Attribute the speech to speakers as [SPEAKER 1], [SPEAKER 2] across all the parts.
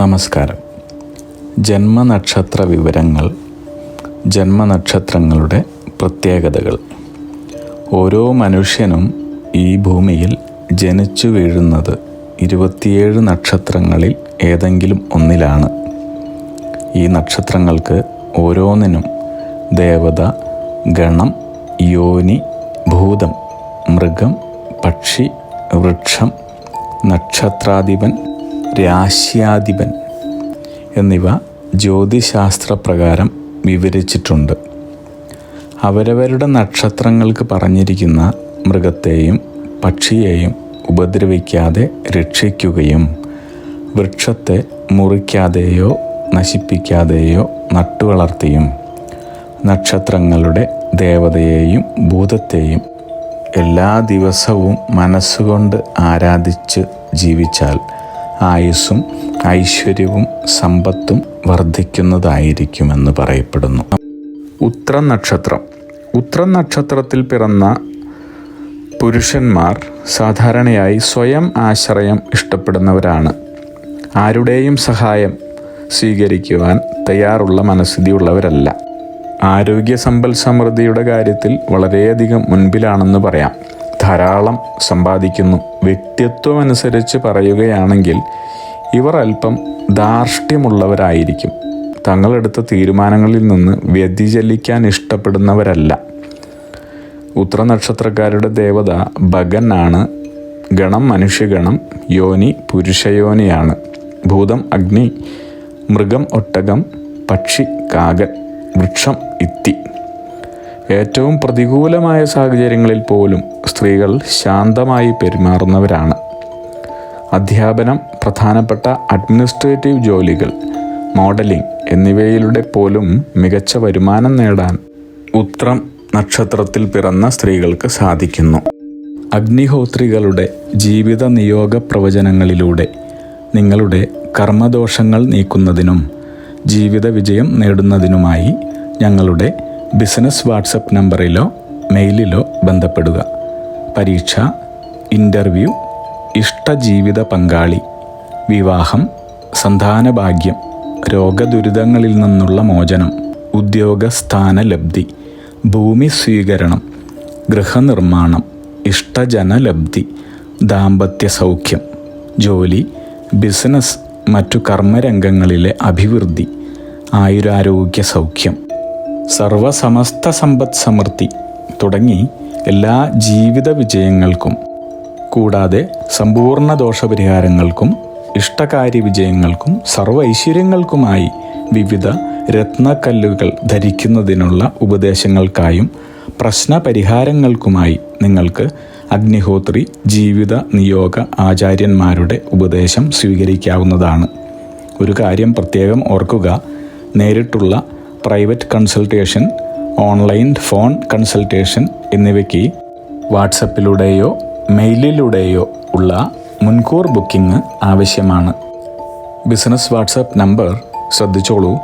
[SPEAKER 1] നമസ്കാരം. ജന്മനക്ഷത്ര വിവരങ്ങൾ, ജന്മനക്ഷത്രങ്ങളുടെ പ്രത്യേകതകൾ. ഓരോ മനുഷ്യനും ഈ ഭൂമിയിൽ ജനിച്ചു വീഴുന്നത് 27 നക്ഷത്രങ്ങളിൽ ഏതെങ്കിലും ഒന്നിലാണ്. ഈ നക്ഷത്രങ്ങൾക്ക് ഓരോന്നിനും ദേവത, ഗണം, യോനി, ഭൂതം, മൃഗം, പക്ഷി, വൃക്ഷം, നക്ഷത്രാധിപൻ, രാശ്യാധിപൻ എന്നിവ ജ്യോതിശാസ്ത്രപ്രകാരം വിവരിച്ചിട്ടുണ്ട്. അവരവരുടെ നക്ഷത്രങ്ങൾക്ക് പറഞ്ഞിരിക്കുന്ന മൃഗത്തെയും പക്ഷിയെയും ഉപദ്രവിക്കാതെ രക്ഷിക്കുകയും വൃക്ഷത്തെ മുറിക്കാതെയോ നശിപ്പിക്കാതെയോ നട്ടുവളർത്തിയും നക്ഷത്രങ്ങളുടെ ദേവതയെയും ഭൂതത്തെയും എല്ലാ ദിവസവും മനസ്സുകൊണ്ട് ആരാധിച്ച് ജീവിച്ചാൽ ആയുസ്സും ഐശ്വര്യവും സമ്പത്തും വർദ്ധിക്കുന്നതായിരിക്കുമെന്ന് പറയപ്പെടുന്നു. ഉത്രം നക്ഷത്രം. ഉത്രം നക്ഷത്രത്തിൽ പിറന്ന പുരുഷന്മാർ സാധാരണയായി സ്വയം ആശ്രയം ഇഷ്ടപ്പെടുന്നവരാണ്. ആരുടെയും സഹായം സ്വീകരിക്കുവാൻ തയ്യാറുള്ള മനസ്ഥിതിയുള്ളവരല്ല. ആരോഗ്യ സമ്പൽ സമൃദ്ധിയുടെ കാര്യത്തിൽ വളരെയധികം മുൻപിലാണെന്ന് പറയാം. ധാരാളം സമ്പാദിക്കുന്നു. വ്യക്തിത്വമനുസരിച്ച് പറയുകയാണെങ്കിൽ ഇവർ അല്പം ധാർഷ്ട്യമുള്ളവരായിരിക്കും. തങ്ങളെടുത്ത തീരുമാനങ്ങളിൽ നിന്ന് വ്യതിചലിക്കാൻ ഇഷ്ടപ്പെടുന്നവരല്ല. ഉത്രനക്ഷത്രക്കാരുടെ ദേവത ഭഗൻ ആണ്. ഗണം മനുഷ്യഗണം, യോനി പുരുഷയോനിയാണ്. ഭൂതം അഗ്നി, മൃഗം ഒട്ടകം, പക്ഷി കാകൻ, വൃക്ഷം ഇത്തി. ഏറ്റവും പ്രതികൂലമായ സാഹചര്യങ്ങളിൽ പോലും സ്ത്രീകൾ ശാന്തമായി പെരുമാറുന്നവരാണ്. അധ്യാപനം, പ്രധാനപ്പെട്ട അഡ്മിനിസ്ട്രേറ്റീവ് ജോലികൾ, മോഡലിംഗ് എന്നിവയിലൂടെ പോലും മികച്ച വരുമാനം നേടാൻ ഉത്രം നക്ഷത്രത്തിൽ പിറന്ന സ്ത്രീകൾക്ക് സാധിക്കുന്നു. അഗ്നിഹോത്രികളുടെ ജീവിത നിയോഗ പ്രവചനങ്ങളിലൂടെ നിങ്ങളുടെ കർമ്മദോഷങ്ങൾ നീക്കുന്നതിനും ജീവിത വിജയം നേടുന്നതിനുമായി ഞങ്ങളുടെ ബിസിനസ് വാട്സപ്പ് നമ്പറിലോ മെയിലിലോ ബന്ധപ്പെടുക. പരീക്ഷ, ഇൻ്റർവ്യൂ, ഇഷ്ടജീവിത പങ്കാളി, വിവാഹം, സന്താനഭാഗ്യം, രോഗദുരിതങ്ങളിൽ നിന്നുള്ള മോചനം, ഉദ്യോഗസ്ഥാന ലബ്ധി, ഭൂമി സ്വീകരണം, ഗൃഹനിർമ്മാണം, ഇഷ്ടജനലബ്ധി, ദാമ്പത്യ സൗഖ്യം, ജോലി, ബിസിനസ്, മറ്റു കർമ്മരംഗങ്ങളിലെ അഭിവൃദ്ധി, ആയുരാരോഗ്യ സൗഖ്യം, സർവസമസ്ത സമ്പദ് സമൃദ്ധി തുടങ്ങി എല്ലാ ജീവിത വിജയങ്ങൾക്കും കൂടാതെ സമ്പൂർണ്ണ ദോഷപരിഹാരങ്ങൾക്കും ഇഷ്ടകാര്യ വിജയങ്ങൾക്കും സർവ്വ ഐശ്വര്യങ്ങൾക്കുമായി വിവിധ രത്നക്കല്ലുകൾ ധരിക്കുന്നതിനുള്ള ഉപദേശങ്ങൾക്കായും പ്രശ്നപരിഹാരങ്ങൾക്കുമായി നിങ്ങൾക്ക് അഗ്നിഹോത്രി ജീവിത നിയോഗ ആചാര്യന്മാരുടെ ഉപദേശം സ്വീകരിക്കാവുന്നതാണ്. ഒരു കാര്യം പ്രത്യേകം ഓർക്കുക. നേരിട്ടുള്ള private consultation, online phone consultation എന്നിവയ്ക്ക് വാട്സപ്പിലൂടെയോ മെയിലിലൂടെയോ ഉള്ള മുൻകൂർ ബുക്കിംഗ് ആവശ്യമാണ്. ബിസിനസ് വാട്സപ്പ് നമ്പർ ശ്രദ്ധിച്ചോളൂ: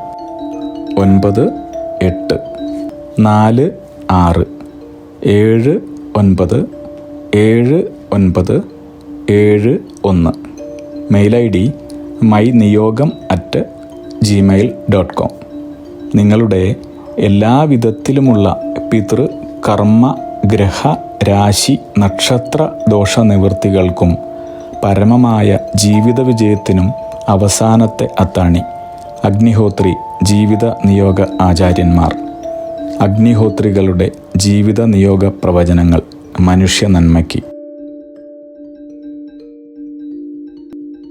[SPEAKER 1] 9846797971. Mail ID myniyogam@gmail.com. നിങ്ങളുടെ എല്ലാവിധത്തിലുമുള്ള പിതൃ, കർമ്മ, ഗ്രഹ, രാശി, നക്ഷത്ര ദോഷ നിവൃത്തികൾക്കും പരമമായ ജീവിത വിജയത്തിനും അവസാനത്തെ അത്താണി അഗ്നിഹോത്രി ജീവിത നിയോഗ ആചാര്യന്മാർ. അഗ്നിഹോത്രികളുടെ ജീവിത നിയോഗ പ്രവചനങ്ങൾ മനുഷ്യ നന്മയ്ക്ക്.